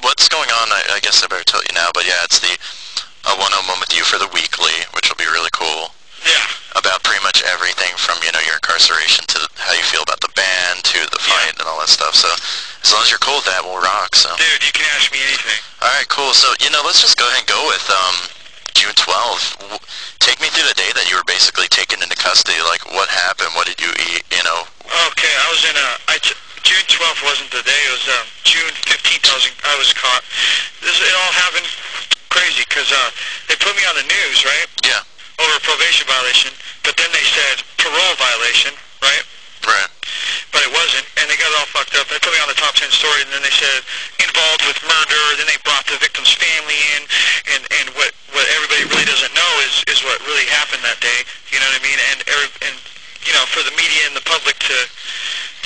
what's going on, I guess I better tell you now, but yeah, it's the one-on-one with you for the weekly, which will be really cool. Yeah. About pretty much everything from, you know, your incarceration to how you feel about the band to the fight and all that stuff. So as long as you're cool with that, we'll rock. So. Dude, you can ask me anything. All right, cool. So, you know, let's just go ahead and go with June 12th. Take me through the day that you were basically taken into custody. Like, what happened? What did you eat? You know? Okay, I was in June 12th wasn't the day. It was June 15th I was caught. It all happened crazy because they put me on the news, right? Yeah. Over a probation violation, but then they said parole violation, right? Right. But it wasn't, and they got it all fucked up. They put me on the top 10 story, and then they said involved with murder. Then they brought the victim's family in, and what everybody really doesn't know is what really happened that day. You know what I mean? And you know, for the media and the public to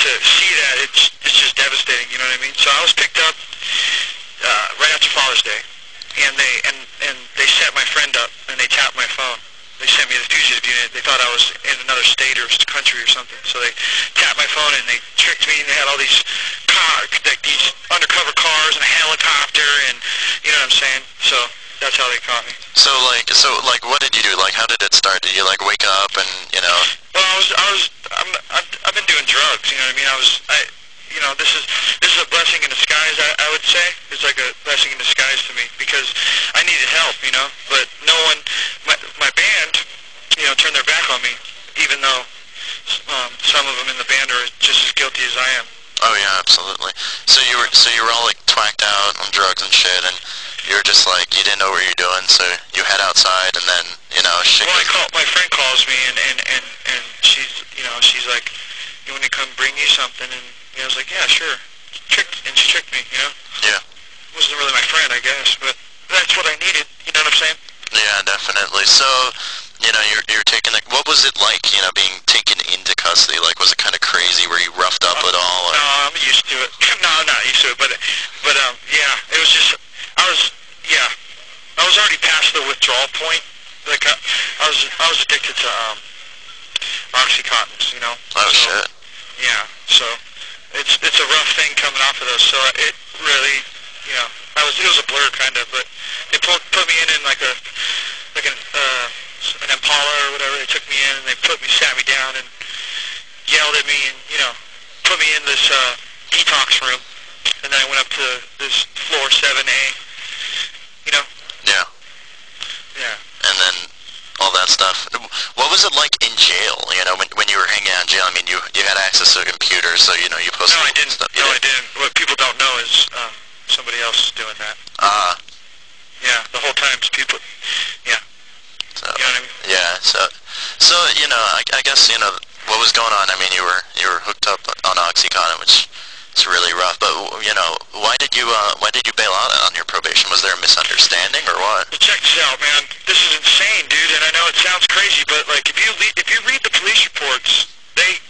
see that, it's just devastating. You know what I mean? So I was picked up right after Father's Day, and they set my friend up, and they tapped my phone. They sent me to the fugitive unit. They thought I was in another state or country or something. So they tapped my phone and they tricked me, and they had all these these undercover cars and a helicopter, and you know what I'm saying? So that's how they caught me. So what did you do? Like, how did it start? Did you like wake up and, you know? Well, I've been doing drugs. You know what I mean? You know, this is a blessing in disguise. I would say it's like a blessing in disguise to me because I needed help. You know, but no one, my band, you know, turned their back on me, even though some of them in the band are just as guilty as I am. Oh yeah, absolutely. So you were all like twacked out on drugs and shit, and you were just like, you didn't know what you were doing, so you head outside, and then, you know, shit. Well, my friend calls me, and she's like, you want me to come bring you something? And I was like, yeah, sure. She tricked me, you know? Yeah. Wasn't really my friend, I guess, but that's what I needed, you know what I'm saying? Yeah, definitely. So, you know, you're taking what was it like, you know, being taken into custody? Like, was it kind of crazy? Were you roughed up at all? Or? No, I'm used to it. No, I'm not used to it, but yeah, it was just, I was already past the withdrawal point. Like, I was addicted to, Oxycontins, you know? Oh, shit. Yeah, so it's a rough thing coming off of those. So it really, you know, it was a blur kind of, but they put me in like an Impala or whatever. They took me in and they sat me down and yelled at me and, you know, put me in this detox room, and then I went up to this floor 7A, you know? Yeah. Yeah. And then all that stuff. What was it like in jail, you know, when you were hanging out in jail? I mean, you had access to a computer, so, you know, you posted stuff. I didn't. What people don't know is somebody else is doing that. Yeah, the whole time people, yeah. So, you know what I mean? Yeah, so you know, I guess, you know, what was going on? I mean, you were hooked up on Oxycontin, which is really rough, but, you know, why did you bail out on your probation? Was there a misunderstanding or what? Well, check this out, man. This is insane, dude, and I know it sounds crazy, but, like, if you read the police reports,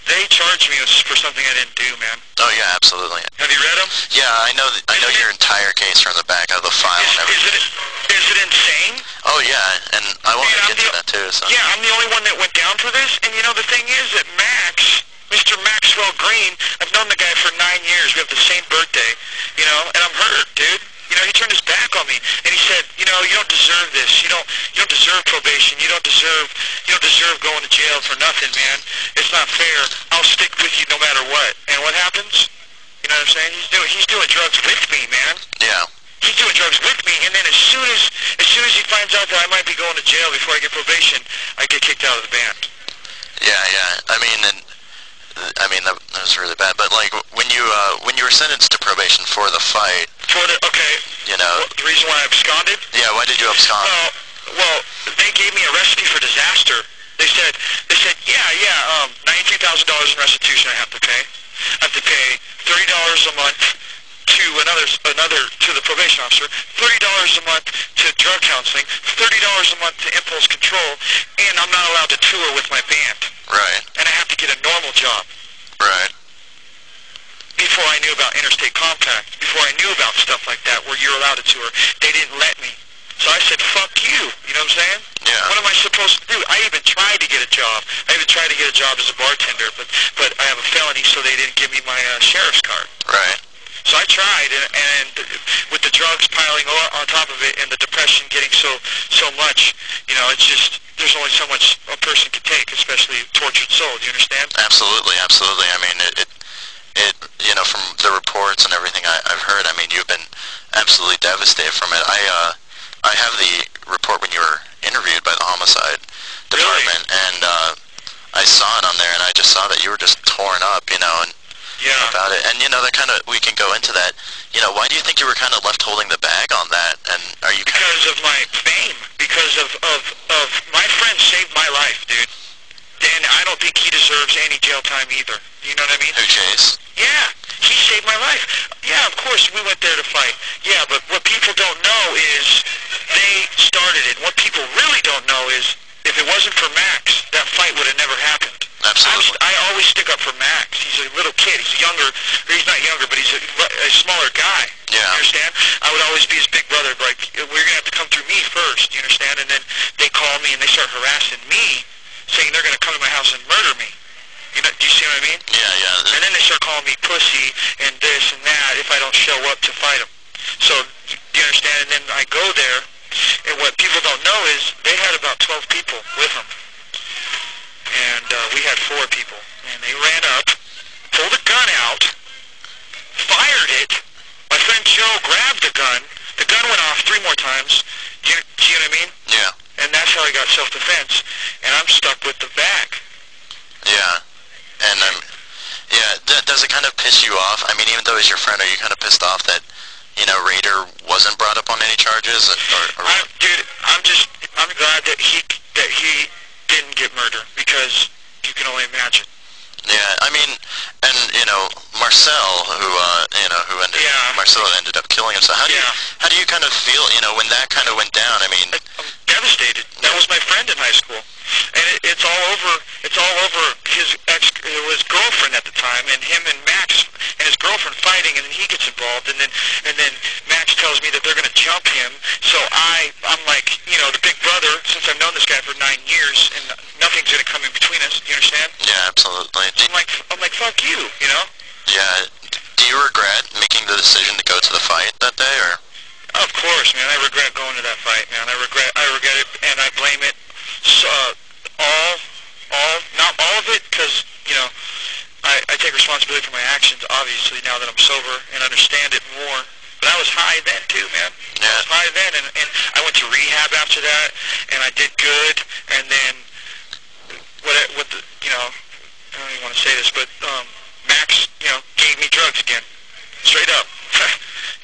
they charged me for something I didn't do, man. Oh yeah, absolutely. Have you read them? Yeah, I know your entire case from the back of the file and everything. Is it insane? Oh yeah, and I want to get to that too. So. Yeah, I'm the only one that went down for this, and you know the thing is that Mr. Maxwell Green, I've known the guy for 9 years. We have the same birthday, you know, and I'm hurt, dude. You know, he turned his back on me, and he said, you know, you don't deserve this. You don't deserve probation. You don't deserve going to jail for nothing, man. It's not fair. I'll stick with you no matter what. And what happens? You know what I'm saying? He's doing drugs with me, man. Yeah. He's doing drugs with me, and then as soon as he finds out that I might be going to jail before I get probation, I get kicked out of the band. Yeah. I mean, that was really bad. But like when you were sentenced to probation for the fight. You know. The reason why I absconded? Yeah. Why did you abscond? Well, they gave me a recipe for disaster. They said, $93,000 in restitution I have to pay. I have to pay $30 a month to to the probation officer, $30 a month to drug counseling, $30 a month to impulse control, and I'm not allowed to tour with my band. Right. And I have to get a normal job. Right. Before I knew about interstate compact, before I knew about stuff like that, where you're allowed to tour, they didn't let me. So I said, fuck you. You know what I'm saying? Yeah. What am I supposed to do? I even tried to get a job. I even tried to get a job as a bartender, but I have a felony, so they didn't give me my sheriff's card. Right. So I tried, and with the drugs piling on top of it, and the depression getting so much. You know, it's just there's only so much a person can take, especially tortured soul. Do you understand? Absolutely, absolutely. I mean, you know, from the reports and everything I've heard, I mean, you've been absolutely devastated from it. I have the report when you were interviewed by the homicide department, and I saw it on there, and I just saw that you were just torn up, you know, and about it. And, you know, that kind of, we can go into that. You know, why do you think you were kind of left holding the bag on that? And are you kind because of my fame, because of my friend saved my life, dude. And I don't think he deserves any jail time either. You know what I mean? Who, Chase? Yeah, he saved my life. Yeah, of course we went there to fight. Yeah, but what people don't know is they started it. What people really don't know is if it wasn't for Max, that fight would have never happened. Absolutely. I always stick up for Max. He's a little kid. He's younger. Or he's not younger, but he's a smaller guy. Yeah. You understand? I would always be his big brother. Like, we're going to have to come through me first. You understand? And then they call me and they start harassing me, saying they're going to come to my house and murder me. You know, do you see what I mean? Yeah, yeah. And then they start calling me pussy and this and that if I don't show up to fight them. So, do you understand? And then I go there, and what people don't know is they had about 12 people with them. And we had 4 people. And they ran up, pulled a gun out, fired it. My friend Joe grabbed the gun. The gun went off 3 more times. Do you know what I mean? Yeah. And that's how I got self-defense. And I'm stuck with the bag. Yeah. And, yeah, does it kind of piss you off? I mean, even though he's your friend, are you kind of pissed off that, you know, Raider wasn't brought up on any charges? Dude, I'm glad that he didn't get murdered, because you can only imagine. Yeah, I mean, and, you know, Marcel, Marcel ended up killing himself. How do you kind of feel, you know, when that kind of went down? I mean, I'm devastated. That was my friend in high school. And it's all over his girlfriend at the time, and him and Max and his girlfriend fighting, and then he gets involved, and then Max tells me that they're going to jump him. So I'm like, you know, the big brother, since I've known this guy for 9 years, and nothing's going to come in between us. Do you understand? Yeah, absolutely. I'm like, fuck you, you know? Yeah. Do you regret making the decision to go to the fight that day, or? Of course, man. I regret going to that fight, man. I regret it, and I blame it. Not all of it, because, you know, I take responsibility for my actions, obviously, now that I'm sober and understand it more. But I was high then, too, man. Yeah. I was high then, and I went to rehab after that, and I did good, and then, you know, I don't even want to say this, but Max, you know, gave me drugs again. Straight up.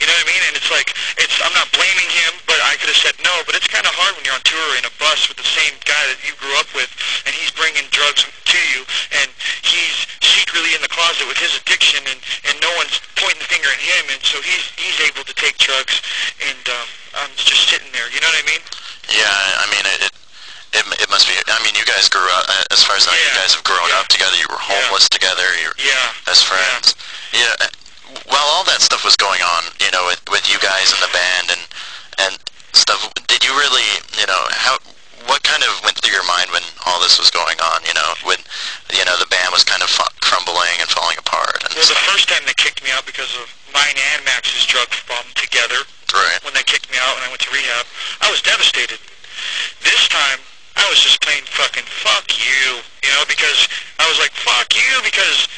You know what I mean? And it's like, I'm not blaming him, but I could have said no, but it's kind of hard when you're on tour in a bus with the same guy that you grew up with, and he's bringing drugs to you, and he's secretly in the closet with his addiction, and no one's pointing the finger at him, and so he's able to take drugs, and I'm just sitting there, you know what I mean? Yeah, I mean, it must be, I mean, you guys grew up, as far as I know, you guys have grown up together, you were homeless together, you were as friends. Yeah. While all that stuff was going on, you know, with you guys and the band and stuff, did you really, you know, what kind of went through your mind when all this was going on, you know, when, you know, the band was kind of crumbling and falling apart? And well, the first time they kicked me out because of mine and Max's drug problem together, right, when they kicked me out and I went to rehab, I was devastated. This time, I was just plain fucking fuck you, you know, because I was like, fuck you, because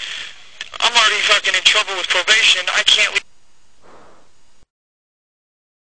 I'm already fucking in trouble with probation. I can't leave